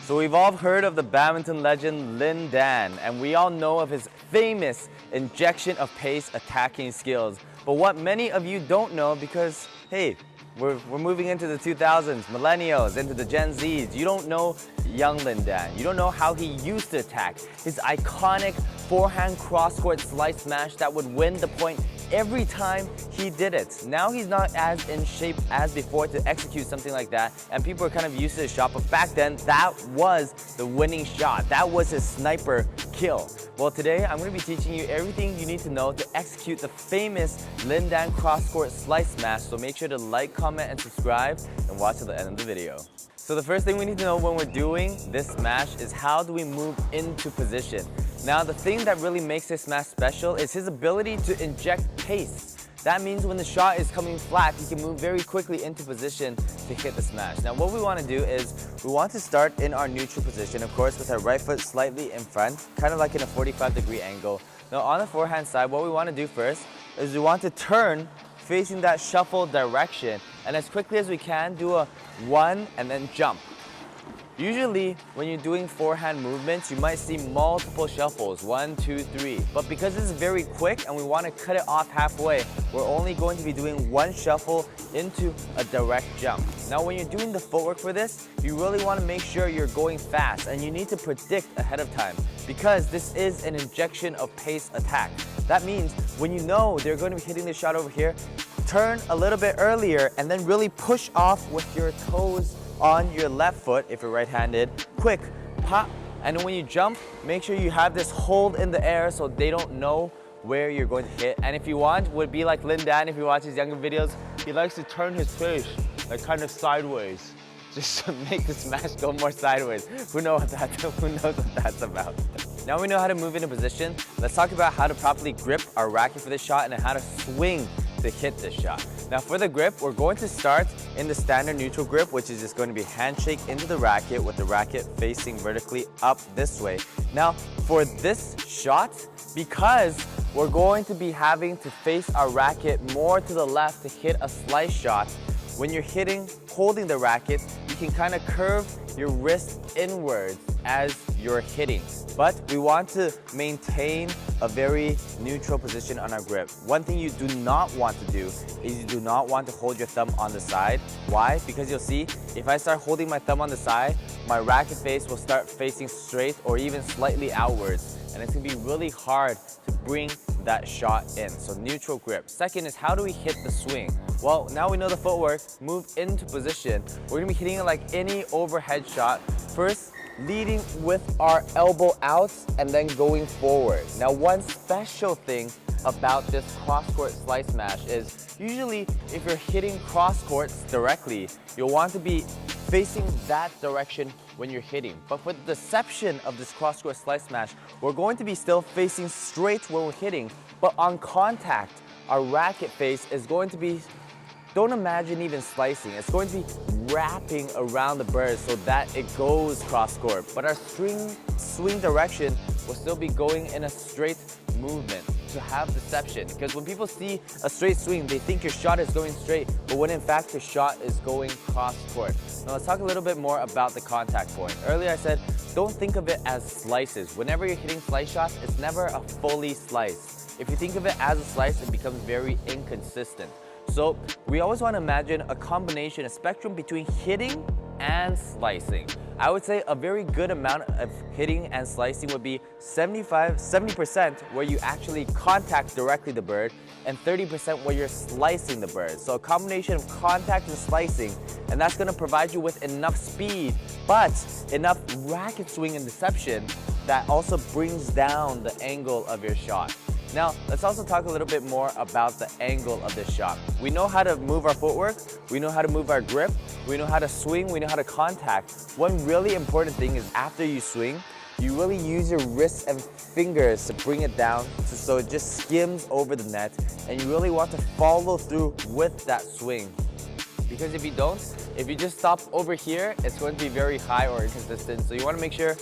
So we've all heard of the badminton legend Lin Dan, and we all know of his famous injection of pace attacking skills. But what many of you don't know, because hey, we're moving into the 2000s, millennials, into the Gen Zs. You don't know young Lin Dan. You don't know how he used to attack. His iconic forehand cross-court slice smash that would win the point every time he did it. Now he's not as in shape as before to execute something like that, and people are kind of used to his shot, but back then that was the winning shot. That was his sniper kill. Well, today I'm going to be teaching you everything you need to know to execute the famous Lin Dan cross-court slice smash, so make sure to like, comment, and subscribe, and watch till the end of the video. So the first thing we need to know when we're doing this smash is how do we move into position. Now the thing that really makes this smash special is his ability to inject pace. That means when the shot is coming flat, he can move very quickly into position to hit the smash. Now what we want to do is we want to start in our neutral position, of course, with our right foot slightly in front, kind of like in a 45-degree angle. Now on the forehand side, what we want to do first is we want to turn facing that shuffle direction, and as quickly as we can do a 1 and then jump. Usually when you're doing forehand movements, you might see multiple shuffles, 1, 2, 3. But because this is very quick and we want to cut it off halfway, we're only going to be doing one shuffle into a direct jump. Now when you're doing the footwork for this, you really want to make sure you're going fast, and you need to predict ahead of time, because this is an injection of pace attack. That means when you know they're going to be hitting this shot over here, turn a little bit earlier and then really push off with your toes on your left foot if you're right-handed. Quick pop, and then when you jump, make sure you have this hold in the air so they don't know where you're going to hit. And if you want, would be like Lin Dan. If you watch his younger videos, he likes to turn his face like kind of sideways, just to make the smash go more sideways. Who knows what that's about? Now we know how to move into position. Let's talk about how to properly grip our racket for this shot and then how to swing to hit this shot. Now for the grip, we're going to start in the standard neutral grip, which is just going to be handshake into the racket with the racket facing vertically up this way. Now for this shot, because we're going to be having to face our racket more to the left to hit a slice shot, when you're holding the racket, you can kind of curve your wrist inwards as you're hitting. But we want to maintain a very neutral position on our grip. One thing you do not want to do is you do not want to hold your thumb on the side. Why? Because you'll see, if I start holding my thumb on the side, my racket face will start facing straight or even slightly outwards. And it's going to be really hard to bring that shot in. So neutral grip. Second is, how do we hit the swing? Well, now we know the footwork, move into position. We're going to be hitting it like any overhead shot. First, leading with our elbow out and then going forward. Now one special thing about this cross-court slice smash is usually if you're hitting cross-courts directly, you'll want to be facing that direction when you're hitting. But for the deception of this cross-court slice smash, we're going to be still facing straight when we're hitting, but on contact, our racket face is going to be, don't imagine even slicing, it's going to be wrapping around the bird so that it goes cross-court. But our swing direction will still be going in a straight movement to have deception. Because when people see a straight swing, they think your shot is going straight, but when in fact your shot is going cross-court. Now let's talk a little bit more about the contact point. Earlier I said, don't think of it as slices. Whenever you're hitting slice shots, it's never a fully slice. If you think of it as a slice, it becomes very inconsistent. So we always want to imagine a combination, a spectrum between hitting and slicing. I would say a very good amount of hitting and slicing would be 70% where you actually contact directly the bird, and 30% where you're slicing the bird. So a combination of contact and slicing, and that's going to provide you with enough speed, but enough racket swing and deception that also brings down the angle of your shot. Now, let's also talk a little bit more about the angle of this shot. We know how to move our footwork, we know how to move our grip, we know how to swing, we know how to contact. One really important thing is after you swing, you really use your wrists and fingers to bring it down so it just skims over the net, and you really want to follow through with that swing. Because if you don't, if you just stop over here, it's going to be very high or inconsistent. So you want to make sure,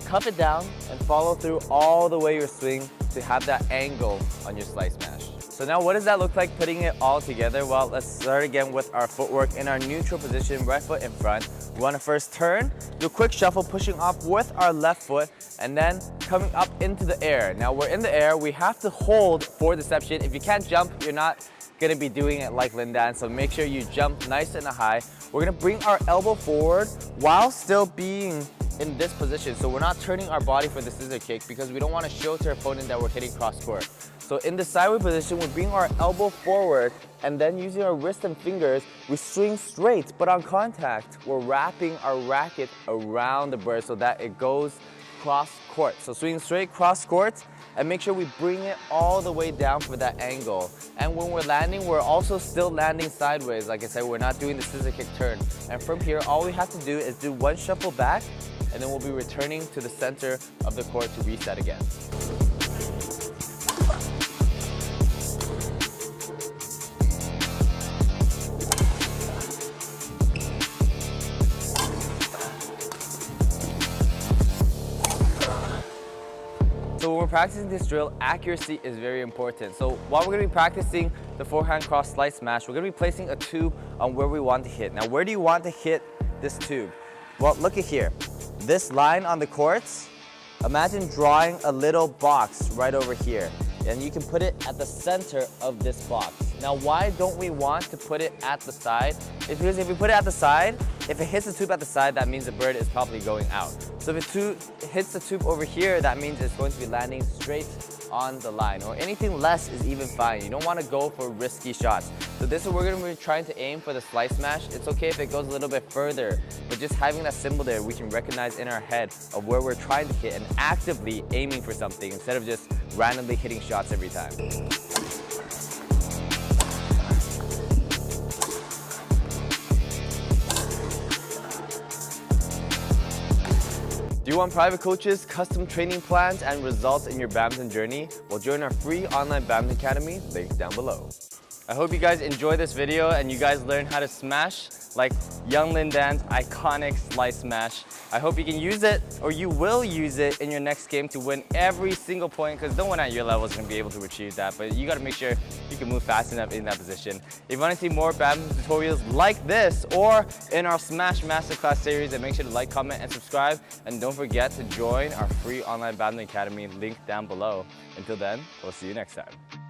cup it down and follow through all the way your swing to have that angle on your slice smash. So now what does that look like putting it all together? Well, let's start again with our footwork in our neutral position, right foot in front. We want to first turn, do a quick shuffle, pushing off with our left foot, and then coming up into the air. Now we're in the air, we have to hold for deception. If you can't jump, you're not gonna be doing it like Lin Dan, so make sure you jump nice and high. We're gonna bring our elbow forward while still being in this position, so we're not turning our body for the scissor kick because we don't want to show to our opponent that we're hitting cross court. So in the sideways position, we bring our elbow forward, and then using our wrist and fingers, we swing straight, but on contact, we're wrapping our racket around the bird so that it goes cross court. So swing straight, cross court, and make sure we bring it all the way down for that angle. And when we're landing, we're also still landing sideways. Like I said, we're not doing the scissor kick turn. And from here, all we have to do is do one shuffle back, and then we'll be returning to the center of the court to reset again. So when we're practicing this drill, accuracy is very important. So while we're going to be practicing the forehand cross slice smash, we're going to be placing a tube on where we want to hit. Now, where do you want to hit this tube? Well, look at here. This line on the courts, imagine drawing a little box right over here, and you can put it at the center of this box. Now, why don't we want to put it at the side? It's because if we put it at the side, if it hits the tube at the side, that means the bird is probably going out. So if it hits the tube over here, that means it's going to be landing straight on the line, or anything less is even fine. You don't want to go for risky shots. So this is what we're going to be trying to aim for the slice smash. It's okay if it goes a little bit further, but just having that symbol there, we can recognize in our head of where we're trying to hit and actively aiming for something instead of just randomly hitting shots every time. Do you want private coaches, custom training plans, and results in your badminton journey? Well, join our free online badminton academy, link down below. I hope you guys enjoyed this video and you guys learned how to smash like young Lin Dan's iconic slice smash. I hope you can use it, or you will use it in your next game to win every single point, because no one at your level is going to be able to achieve that, but you got to make sure you can move fast enough in that position. If you want to see more badminton tutorials like this or in our Smash Masterclass series, then make sure to like, comment, and subscribe, and don't forget to join our free online badminton academy, link down below. Until then, we'll see you next time.